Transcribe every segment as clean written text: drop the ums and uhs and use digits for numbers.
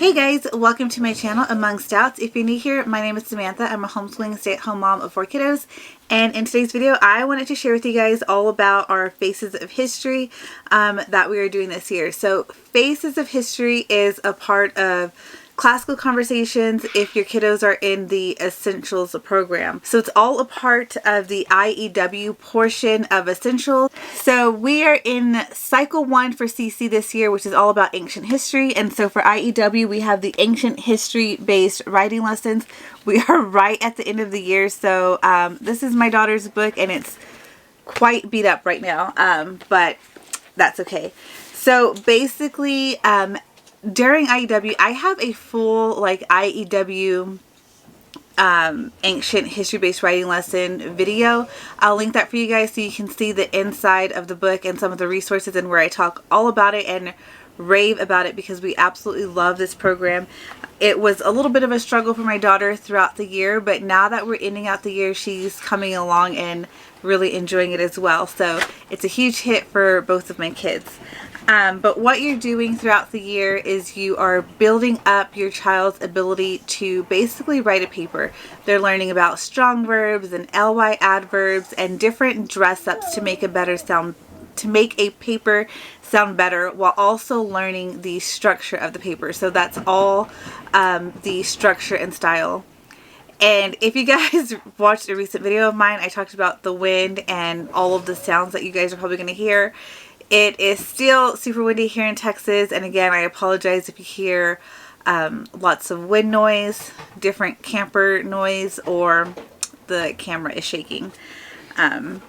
Hey guys, welcome to my channel, Among Stouts. If you're new here, my name is Samantha. I'm a homeschooling stay-at-home mom of 4 kiddos. And in today's video, I wanted to share with you guys all about our Faces of History that we are doing this year. So Faces of History is a part of classical conversations if your kiddos are in the Essentials program. So it's all a part of the IEW portion of Essentials. So we are in cycle 1 for CC this year, which is all about ancient history. And so for IEW, we have the ancient history based writing lessons. We are right at the end of the year. So this is my daughter's book and it's quite beat up right now, but that's okay. So basically, during IEW, I have a full IEW ancient history-based writing lesson video. I'll link that for you guys so you can see the inside of the book and some of the resources and where I talk all about it and rave about it because we absolutely love this program. It was a little bit of a struggle for my daughter throughout the year, but now that we're ending out the year, she's coming along and really enjoying it as well. So it's a huge hit for both of my kids. But what you're doing throughout the year is you are building up your child's ability to basically write a paper. They're learning about strong verbs and ly adverbs and different dress ups to make a paper sound better, while also learning the structure of the paper. So that's all the structure and style. And if you guys watched a recent video of mine, I talked about the wind and all of the sounds that you guys are probably going to hear. It is still super windy here in Texas, and again, I apologize if you hear lots of wind noise, different camper noise, or the camera is shaking. But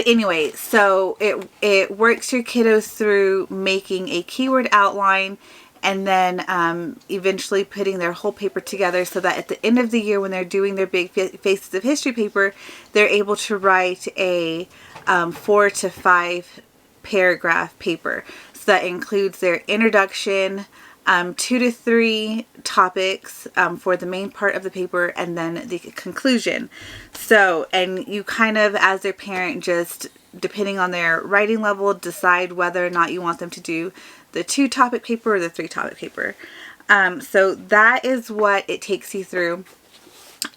anyway, so it works your kiddos through making a keyword outline and then eventually putting their whole paper together so that at the end of the year when they're doing their big Faces of History paper, they're able to write a 4 to 5 paragraph paper. So that includes their introduction, 2 to 3 topics for the main part of the paper, and then the conclusion. So, and you kind of, as their parent, just depending on their writing level, decide whether or not you want them to do the 2 topic paper or the 3 topic paper. So that is what it takes you through.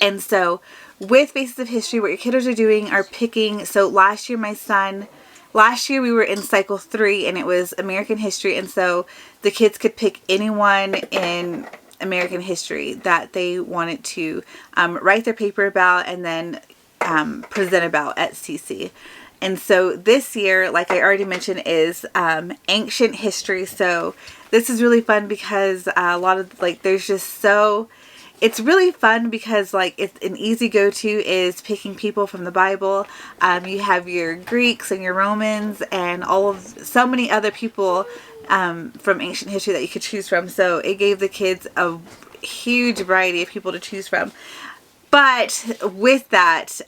And so with Faces of History, what your kiddos are doing are picking, so last year we were in cycle 3 and it was American history, and so the kids could pick anyone in American history that they wanted to write their paper about and then present about at CC. And so this year, like I already mentioned, is ancient history. So this is really fun because a lot of there's just it's really fun because it's an easy go-to is picking people from the Bible. You have your Greeks and your Romans and so many other people from ancient history that you could choose from. So it gave the kids a huge variety of people to choose from. But with that,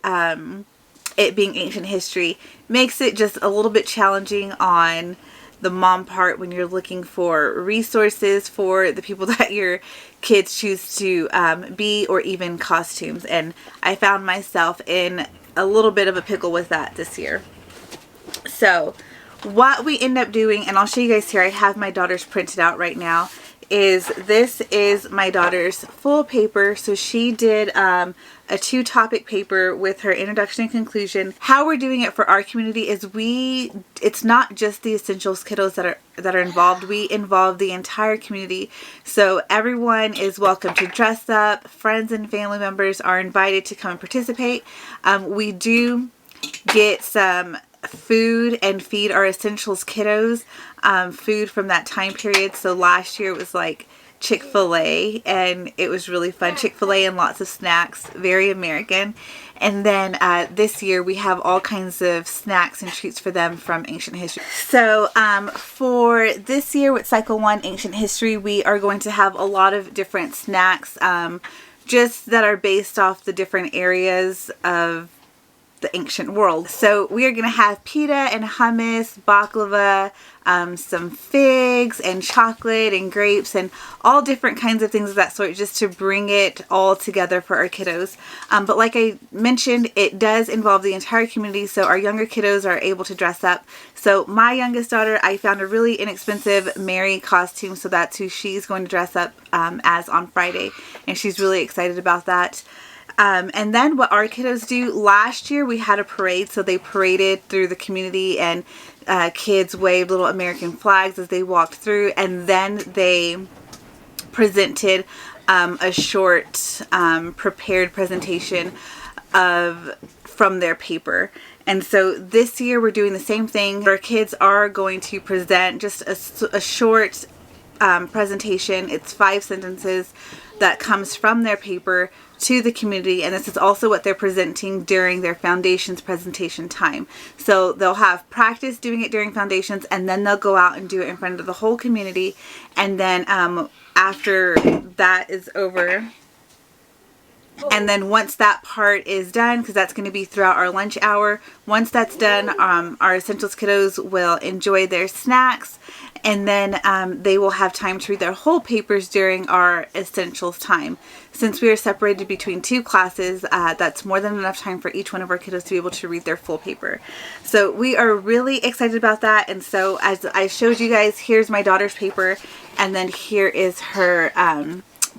it being ancient history makes it just a little bit challenging on the mom part when you're looking for resources for the people that your kids choose to be, or even costumes. And I found myself in a little bit of a pickle with that this year. So what we end up doing, and I'll show you guys here, I have my daughter's printed out right now, this is my daughter's full paper. So she did a 2 topic paper with her introduction and conclusion. How we're doing it for our community is it's not just the Essentials kiddos that are involved. We involve the entire community. So everyone is welcome to dress up. Friends and family members are invited to come and participate. We do get some food and feed our Essentials kiddos food from that time period. So last year it was Chick-fil-A, and it was really fun. Chick-fil-A and lots of snacks, very American. And then this year we have all kinds of snacks and treats for them from ancient history. So for this year with cycle 1 ancient history, we are going to have a lot of different snacks just that are based off the different areas of the ancient world. So we are going to have pita and hummus, baklava, some figs and chocolate and grapes and all different kinds of things of that sort, just to bring it all together for our kiddos. But like I mentioned, it does involve the entire community, so our younger kiddos are able to dress up. So my youngest daughter, I found a really inexpensive Mary costume, so that's who she's going to dress up as on Friday, and she's really excited about that. And then what our kiddos do, last year we had a parade, so they paraded through the community and kids waved little American flags as they walked through, and then they presented a short prepared presentation from their paper. And so this year we're doing the same thing. Our kids are going to present just a short presentation. It's 5 sentences that comes from their paper to the community, and this is also what they're presenting during their foundations presentation time. So they'll have practice doing it during foundations, and then they'll go out and do it in front of the whole community. And then after that is over, and then once that part is done, because that's going to be throughout our lunch hour, once that's done, our Essentials kiddos will enjoy their snacks, and then they will have time to read their whole papers during our Essentials time. Since we are separated between 2 classes, that's more than enough time for each one of our kiddos to be able to read their full paper. So we are really excited about that. And so as I showed you guys, here's my daughter's paper, and then here is her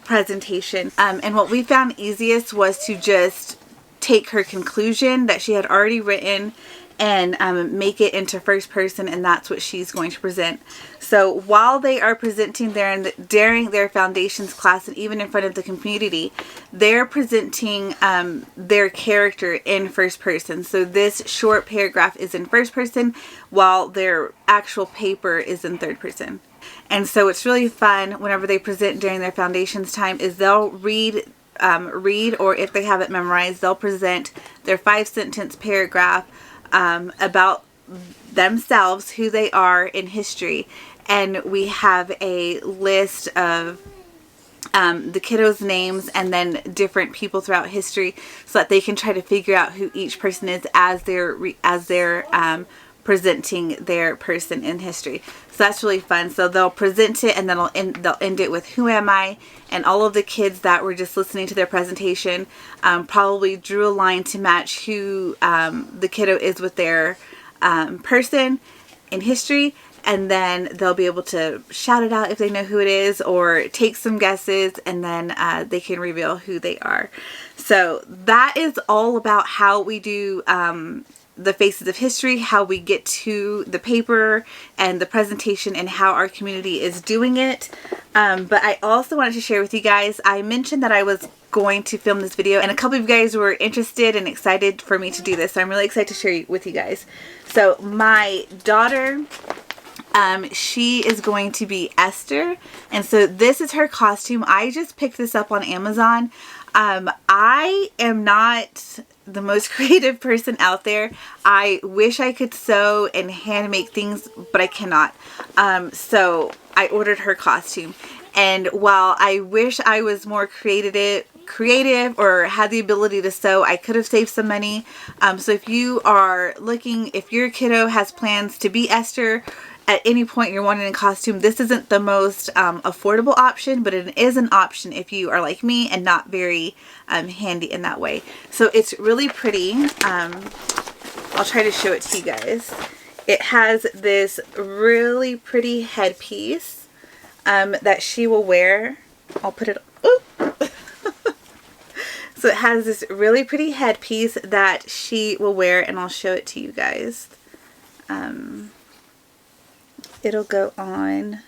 presentation. And what we found easiest was to just take her conclusion that she had already written and make it into first person, and that's what she's going to present. So while they are presenting during their foundations class, and even in front of the community, they're presenting their character in first person. So this short paragraph is in first person, while their actual paper is in third person. And so it's really fun whenever they present during their foundations time is they'll read, or if they have it memorized, they'll present their 5-sentence paragraph about themselves, who they are in history. And we have a list of the kiddos' names and then different people throughout history, so that they can try to figure out who each person is as they're presenting their person in history. So that's really fun. So they'll present it, and then they'll end it with "Who am I?" And all of the kids that were just listening to their presentation probably drew a line to match who the kiddo is with their person in history. And then they'll be able to shout it out if they know who it is, or take some guesses, and then they can reveal who they are. So that is all about how we do the Faces of History, how we get to the paper and the presentation, and how our community is doing it. But I also wanted to share with you guys, I mentioned that I was going to film this video, and a couple of you guys were interested and excited for me to do this. So I'm really excited to share with you guys. So my daughter, she is going to be Esther, and so this is her costume. I just picked this up on Amazon. I am not the most creative person out there. I wish I could sew and hand make things, but I cannot. So I ordered her costume, and while I wish I was more creative or had the ability to sew, I could have saved some money. So if you are looking, if your kiddo has plans to be Esther, at any point you're wanting a costume, this isn't the most affordable option, but it is an option if you are like me and not very handy in that way. So it's really pretty. I'll try to show it to you guys. It has this really pretty headpiece that she will wear. I'll put it, so it has this really pretty headpiece that she will wear, and I'll show it to you guys. It'll go on.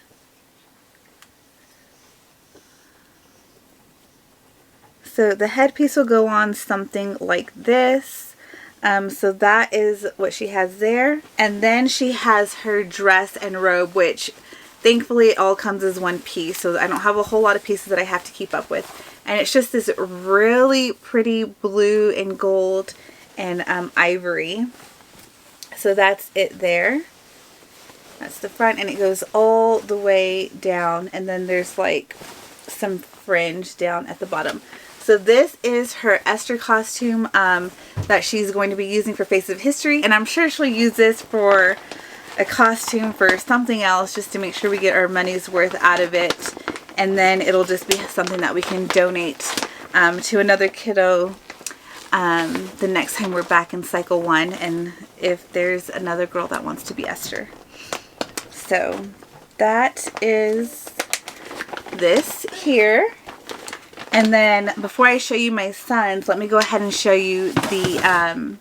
So the headpiece will go on something like this. So that is what she has there. And then she has her dress and robe, which thankfully it all comes as one piece. So I don't have a whole lot of pieces that I have to keep up with. And it's just this really pretty blue and gold and ivory. So that's it there. That's the front, and it goes all the way down, and then there's like some fringe down at the bottom. So this is her Esther costume that she's going to be using for Face of History. And I'm sure she'll use this for a costume for something else just to make sure we get our money's worth out of it. And then it'll just be something that we can donate to another kiddo the next time we're back in cycle 1, and if there's another girl that wants to be Esther. So that is this here. And then before I show you my son's, let me go ahead and show you the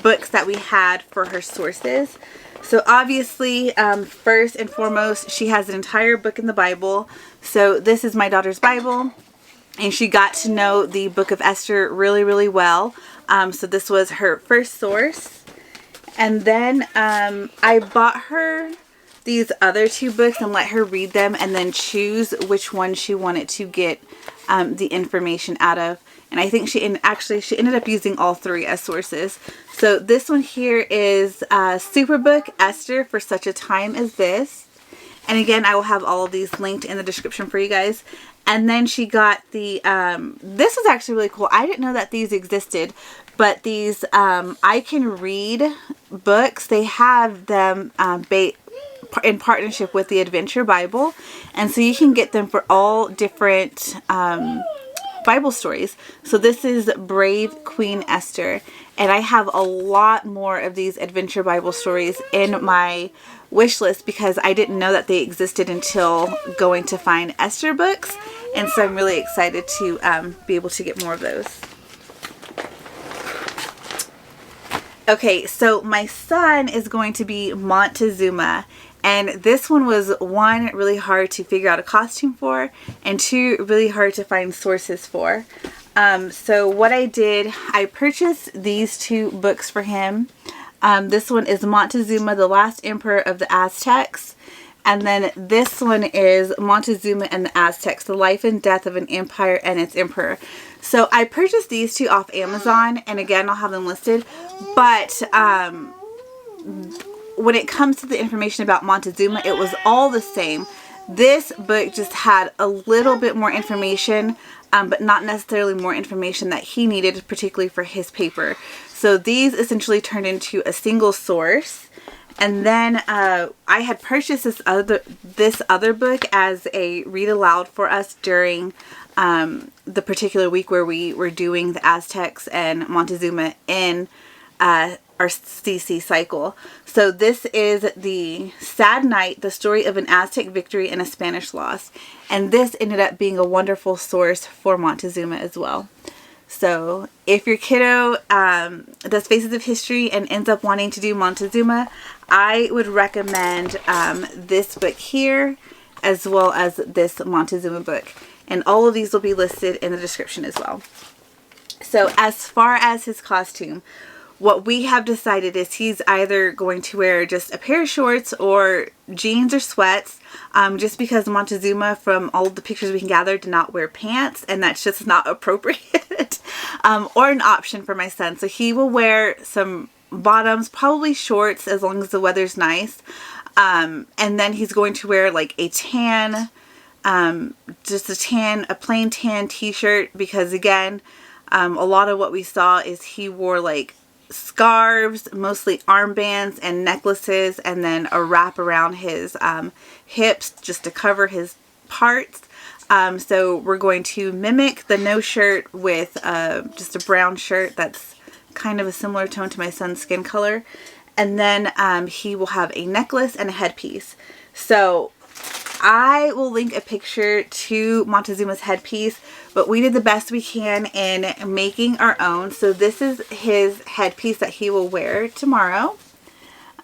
books that we had for her sources. So obviously, first and foremost, she has an entire book in the Bible. So this is my daughter's Bible. And she got to know the book of Esther really, really well. So this was her first source. And then I bought her these other 2 books and let her read them and then choose which one she wanted to get the information out of. And I think she ended up using all 3 as sources. So this one here is Superbook Esther for Such a Time as This. And again, I will have all of these linked in the description for you guys. And then she got the, this was actually really cool. I didn't know that these existed, but these I Can Read books, they have them in partnership with the Adventure Bible. And so you can get them for all different Bible stories. So this is Brave Queen Esther. And I have a lot more of these Adventure Bible stories in my wish list because I didn't know that they existed until going to find Esther books. And so I'm really excited to be able to get more of those. Okay, so my son is going to be Montezuma. And this one was, 1, really hard to figure out a costume for, and 2, really hard to find sources for. So what I did, I purchased these 2 books for him. This one is Montezuma, the Last Emperor of the Aztecs. And then this one is Montezuma and the Aztecs, the Life and Death of an Empire and its Emperor. So I purchased these 2 off Amazon, and again, I'll have them listed. But when it comes to the information about Montezuma, it was all the same. This book just had a little bit more information, but not necessarily more information that he needed, particularly for his paper. So these essentially turned into a single source. And then I had purchased this other book as a read aloud for us during the particular week where we were doing the Aztecs and Montezuma in our CC cycle. So this is The Sad Night, the story of an Aztec victory and a Spanish loss. And this ended up being a wonderful source for Montezuma as well. So if your kiddo does Faces of History and ends up wanting to do Montezuma, I would recommend this book here as well as this Montezuma book. And all of these will be listed in the description as well. So as far as his costume, what we have decided is he's either going to wear just a pair of shorts or jeans or sweats, just because Montezuma, from all the pictures we can gather, did not wear pants, and that's just not appropriate, or an option for my son. So he will wear some bottoms, probably shorts, as long as the weather's nice, and then he's going to wear like a tan, a plain tan t-shirt, because again, a lot of what we saw is he wore like scarves, mostly armbands and necklaces, and then a wrap around his hips just to cover his parts. So we're going to mimic the no shirt with just a brown shirt that's kind of a similar tone to my son's skin color. And then he will have a necklace and a headpiece. So I will link a picture to Montezuma's headpiece, but we did the best we can in making our own. So this is his headpiece that he will wear tomorrow.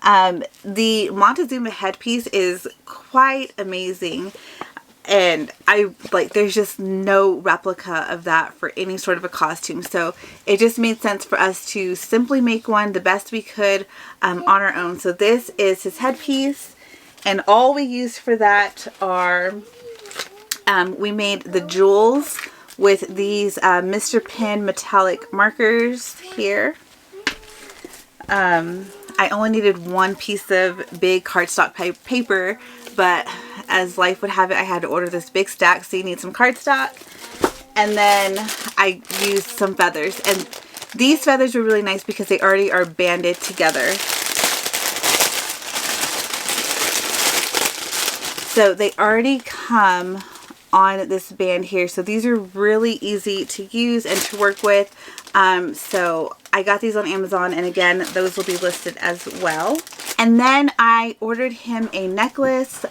The Montezuma headpiece is quite amazing, and there's just no replica of that for any sort of a costume. So it just made sense for us to simply make one the best we could on our own. So this is his headpiece. And all we used for that are, we made the jewels with these Mr. Pen metallic markers here. I only needed 1 piece of big cardstock paper, but as life would have it, I had to order this big stack, so you need some cardstock. And then I used some feathers. And these feathers were really nice because they already are banded together. So they already come on this band here. So these are really easy to use and to work with. So I got these on Amazon, and again, those will be listed as well. And then I ordered him a necklace,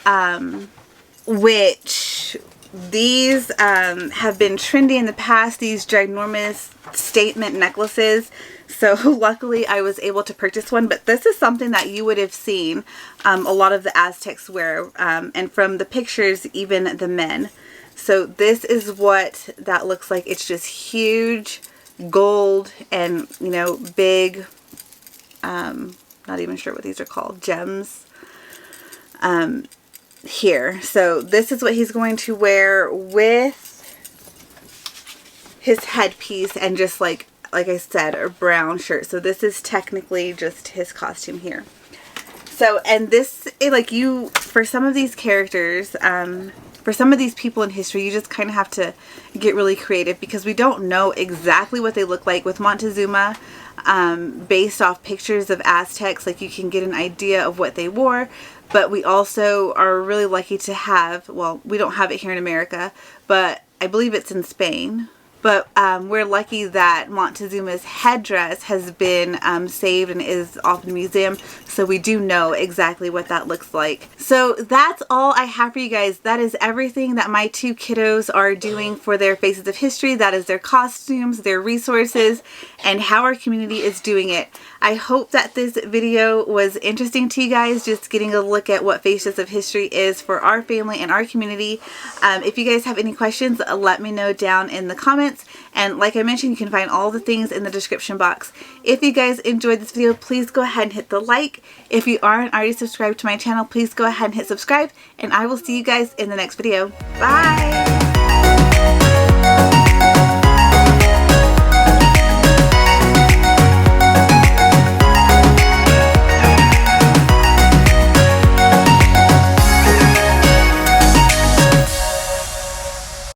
which these have been trendy in the past, these ginormous statement necklaces. So luckily I was able to purchase one, but this is something that you would have seen a lot of the Aztecs wear, and from the pictures, even the men. So this is what that looks like. It's just huge gold and, you know, big, not even sure what these are called, gems here. So this is what he's going to wear with his headpiece and just like I said, a brown shirt. So this is technically just his costume here. So, and this, like, you, for some of these characters, for some of these people in history, you just kind of have to get really creative because we don't know exactly what they look like. With Montezuma, based off pictures of Aztecs, like, you can get an idea of what they wore. But we also are really lucky to have, well, we don't have it here in America, but I believe it's in Spain. But we're lucky that Montezuma's headdress has been saved and is off in the museum. So we do know exactly what that looks like. So that's all I have for you guys. That is everything that my two kiddos are doing for their Faces of History. That is their costumes, their resources, and how our community is doing it. I hope that this video was interesting to you guys, just getting a look at what Faces of History is for our family and our community. If you guys have any questions, let me know down in the comments. And like I mentioned, you can find all the things in the description box. If you guys enjoyed this video, please go ahead and hit the like. If you aren't already subscribed to my channel, please go ahead and hit subscribe. And I will see you guys in the next video. Bye!